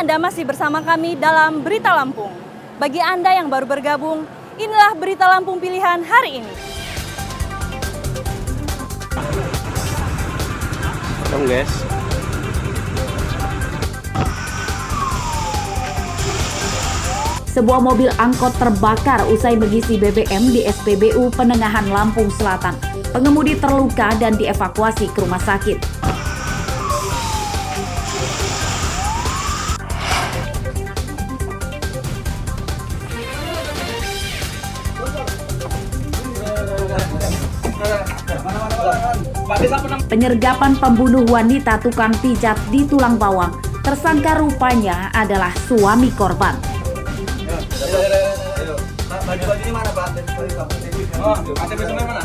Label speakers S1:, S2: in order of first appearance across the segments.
S1: Anda masih bersama kami dalam Berita Lampung. Bagi Anda yang baru bergabung, inilah Berita Lampung pilihan hari ini.
S2: Dong guys.
S3: Sebuah mobil angkot terbakar usai mengisi BBM di SPBU Penengahan Lampung Selatan. Pengemudi terluka dan dievakuasi ke rumah sakit. Penyergapan pembunuh wanita tukang pijat di Tulang Bawang. Tersangka rupanya adalah suami korban.
S4: Baju-bajunya mana, Pak? Oh, KTP semua mana?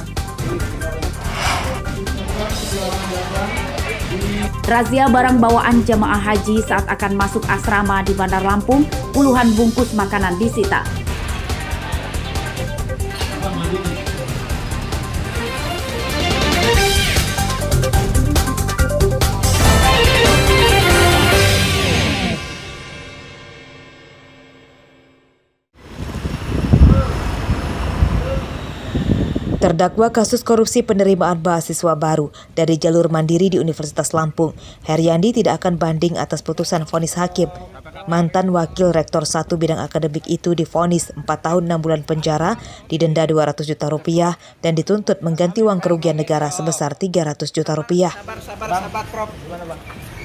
S3: Razia barang bawaan jemaah haji saat akan masuk asrama di Bandar Lampung, puluhan bungkus makanan disita.
S5: Terdakwa kasus korupsi penerimaan mahasiswa baru dari jalur mandiri di Universitas Lampung, Heryandi tidak akan banding atas putusan vonis hakim. Mantan Wakil Rektor 1 bidang akademik itu divonis 4 tahun 6 bulan penjara, didenda 200 juta rupiah, dan dituntut mengganti uang kerugian negara sebesar 300 juta rupiah.
S4: Sabar, Prof. Gimana, Bang?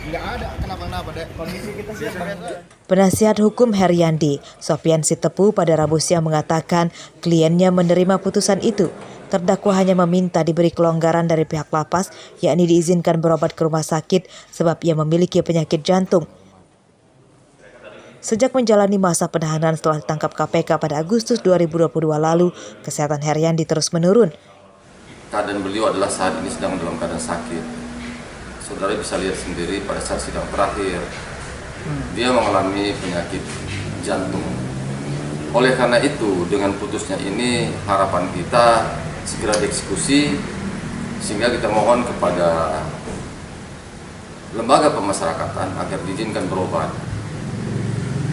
S4: Enggak ada kenapa-kenapa, Dek. Kondisi kita siap, Pak.
S5: Penasihat hukum Heryandi, Sofian Sitepu, pada Rabu siang mengatakan kliennya menerima putusan itu. Terdakwa hanya meminta diberi kelonggaran dari pihak lapas, yakni diizinkan berobat ke rumah sakit sebab ia memiliki penyakit jantung. Sejak menjalani masa penahanan setelah ditangkap KPK pada Agustus 2022 lalu, kesehatan Heryandi terus menurun.
S6: Keadaan beliau adalah saat ini sedang dalam keadaan sakit. Saudara bisa lihat sendiri pada saat sidang terakhir, dia mengalami penyakit jantung. Oleh karena itu, dengan putusnya ini, harapan kita segera dieksekusi, sehingga kita mohon kepada lembaga pemasyarakatan agar diizinkan berobat.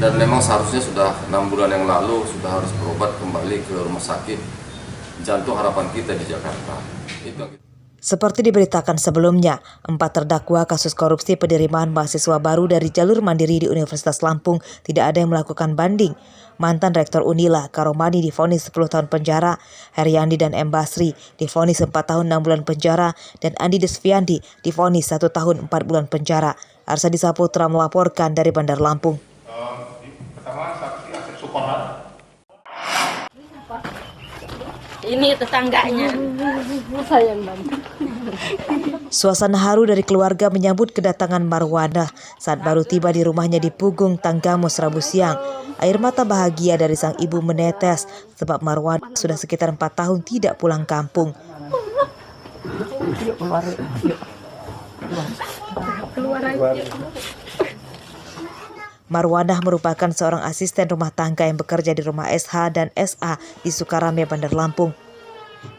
S6: Dan memang seharusnya sudah 6 bulan yang lalu sudah harus berobat kembali ke rumah sakit jantung harapan kita di Jakarta.
S5: Seperti diberitakan sebelumnya, 4 terdakwa kasus korupsi penerimaan mahasiswa baru dari jalur mandiri di Universitas Lampung tidak ada yang melakukan banding. Mantan Rektor Unila, Karomani, divonis 10 tahun penjara, Heryandi dan M. Basri divonis 4 tahun 6 bulan penjara, dan Andi Desviandi divonis 1 tahun 4 bulan penjara. Arsadi Saputra melaporkan dari Bandar Lampung.
S7: Ini tetangganya. Sayang banget.
S5: Suasana haru dari keluarga menyambut kedatangan Marwanah saat baru tiba di rumahnya di Pugung, Tanggamus, Rabu siang. Air mata bahagia dari sang ibu menetes sebab Marwanah sudah sekitar 4 tahun tidak pulang kampung. Marwanah merupakan seorang asisten rumah tangga yang bekerja di rumah SH dan SA di Sukarame, Bandar Lampung.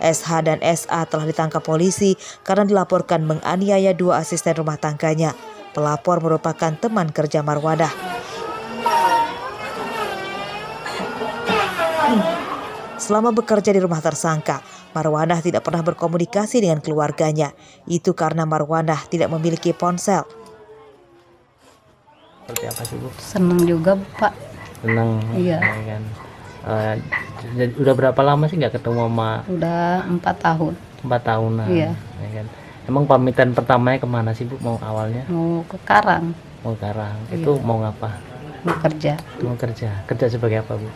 S5: SH dan SA telah ditangkap polisi karena dilaporkan menganiaya 2 asisten rumah tangganya. Pelapor merupakan teman kerja Marwanah. Selama bekerja di rumah tersangka, Marwanah tidak pernah berkomunikasi dengan keluarganya. Itu karena Marwanah tidak memiliki ponsel.
S2: Seperti apa sih, Bu?
S7: Senang juga, Pak.
S2: Senang.
S7: Iya.
S2: Kan. Udah berapa lama sih nggak ketemu sama?
S7: Udah 4 tahun.
S2: 4 tahunan.
S7: Iya.
S2: Kan. Emang pamitan pertamanya kemana sih, Bu? Mau awalnya?
S7: Mau ke Karang.
S2: Mau Karang.
S7: Iya.
S2: Itu mau ngapa?
S7: Mau kerja.
S2: Mau kerja. Kerja sebagai apa, Bu?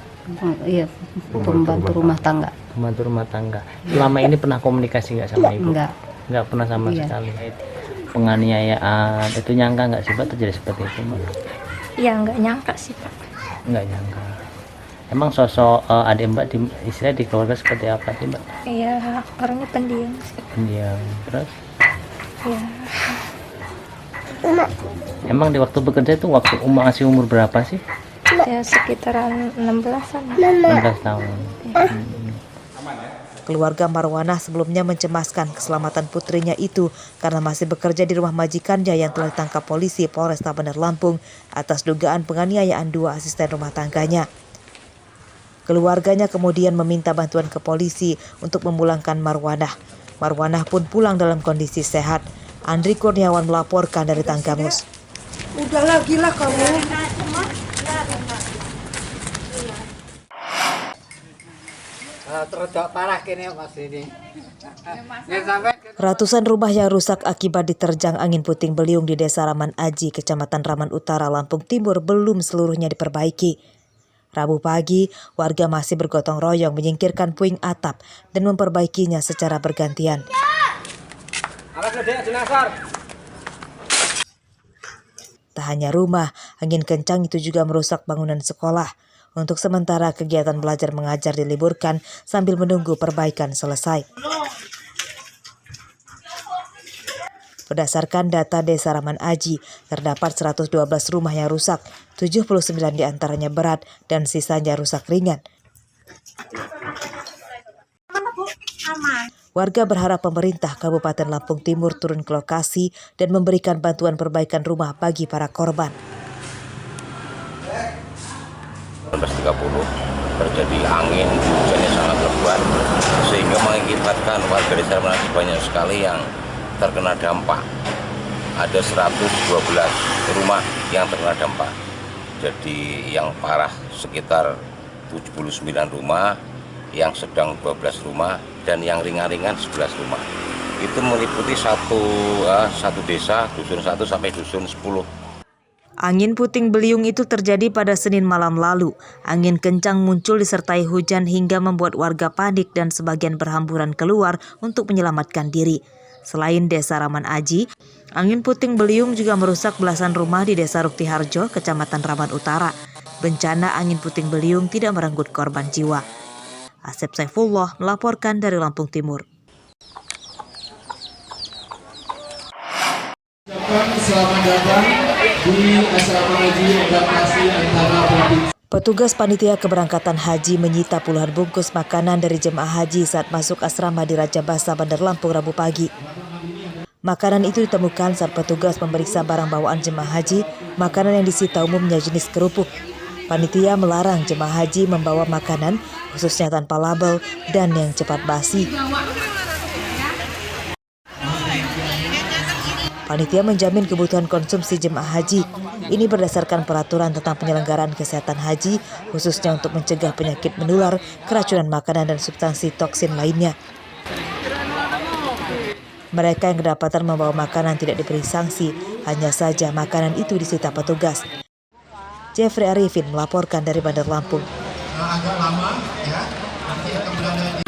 S7: Iya, pembantu rumah tangga.
S2: Pembantu rumah tangga. Selama ini pernah komunikasi nggak sama Ibu?
S7: Enggak.
S2: Nggak pernah sama
S7: Iya.
S2: sekali. Penganiayaan itu nyangka nggak sih, Pak, terjadi seperti itu, Mbak?
S8: Ya nggak nyangka sih, Pak.
S2: Nggak nyangka. Emang sosok adik Mbak di istilah di keluarga seperti apa sih, Mbak?
S8: Iya, orangnya pendiam sih.
S2: Pendiam. Terus?
S8: Ya,
S2: Emang di waktu bekerja itu waktu masih umur berapa sih?
S8: ya sekitaran 16-an.
S2: 16 tahun.
S5: Keluarga Marwanah sebelumnya mencemaskan keselamatan putrinya itu karena masih bekerja di rumah majikannya yang telah ditangkap polisi Polresta Bandar Lampung atas dugaan penganiayaan 2 asisten rumah tangganya. Keluarganya kemudian meminta bantuan ke polisi untuk memulangkan Marwanah. Marwanah pun pulang dalam kondisi sehat. Andri Kurniawan melaporkan dari Tanggamus.
S9: Udahlah, gila kamu.
S5: Ratusan rumah yang rusak akibat diterjang angin puting beliung di Desa Raman Aji, Kecamatan Raman Utara, Lampung Timur belum seluruhnya diperbaiki. Rabu pagi, warga masih bergotong royong menyingkirkan puing atap dan memperbaikinya secara bergantian. Tak hanya rumah, angin kencang itu juga merusak bangunan sekolah. Untuk sementara kegiatan belajar mengajar diliburkan sambil menunggu perbaikan selesai. Berdasarkan data Desa Raman Aji, terdapat 112 rumah yang rusak, 79 diantaranya berat dan sisanya rusak ringan. Warga berharap pemerintah Kabupaten Lampung Timur turun ke lokasi dan memberikan bantuan perbaikan rumah bagi para korban.
S6: 19.30 terjadi angin, hujannya sangat lebat sehingga mengakibatkan warga Desa Raman Aji banyak sekali yang terkena dampak. Ada 112 rumah yang terkena dampak. Jadi yang parah sekitar 79 rumah, yang sedang 12 rumah, dan yang ringan-ringan 11 rumah. Itu meliputi satu desa, dusun 1 sampai dusun 10.
S5: Angin puting beliung itu terjadi pada Senin malam lalu. Angin kencang muncul disertai hujan hingga membuat warga panik dan sebagian berhamburan keluar untuk menyelamatkan diri. Selain Desa Raman Aji, angin puting beliung juga merusak belasan rumah di Desa Ruktiharjo, Kecamatan Raman Utara. Bencana angin puting beliung tidak merenggut korban jiwa. Asep Saifullah melaporkan dari Lampung Timur.
S10: Selamat datang di asrama haji embarkasi antara provinsi.
S5: Petugas panitia keberangkatan haji menyita puluhan bungkus makanan dari jemaah haji saat masuk asrama di Raja Basa, Bandar Lampung Rabu pagi. Makanan itu ditemukan saat petugas memeriksa barang bawaan jemaah haji. Makanan yang disita umumnya jenis kerupuk. Panitia melarang jemaah haji membawa makanan, khususnya tanpa label dan yang cepat basi. Panitia menjamin kebutuhan konsumsi jemaah haji. Ini berdasarkan peraturan tentang penyelenggaraan kesehatan haji, khususnya untuk mencegah penyakit menular, keracunan makanan dan substansi toksin lainnya. Mereka yang kedapatan membawa makanan tidak diberi sanksi, hanya saja makanan itu disita petugas. Jeffrey Arifin melaporkan dari Bandar Lampung.
S10: Agak lama ya, nanti akan berada di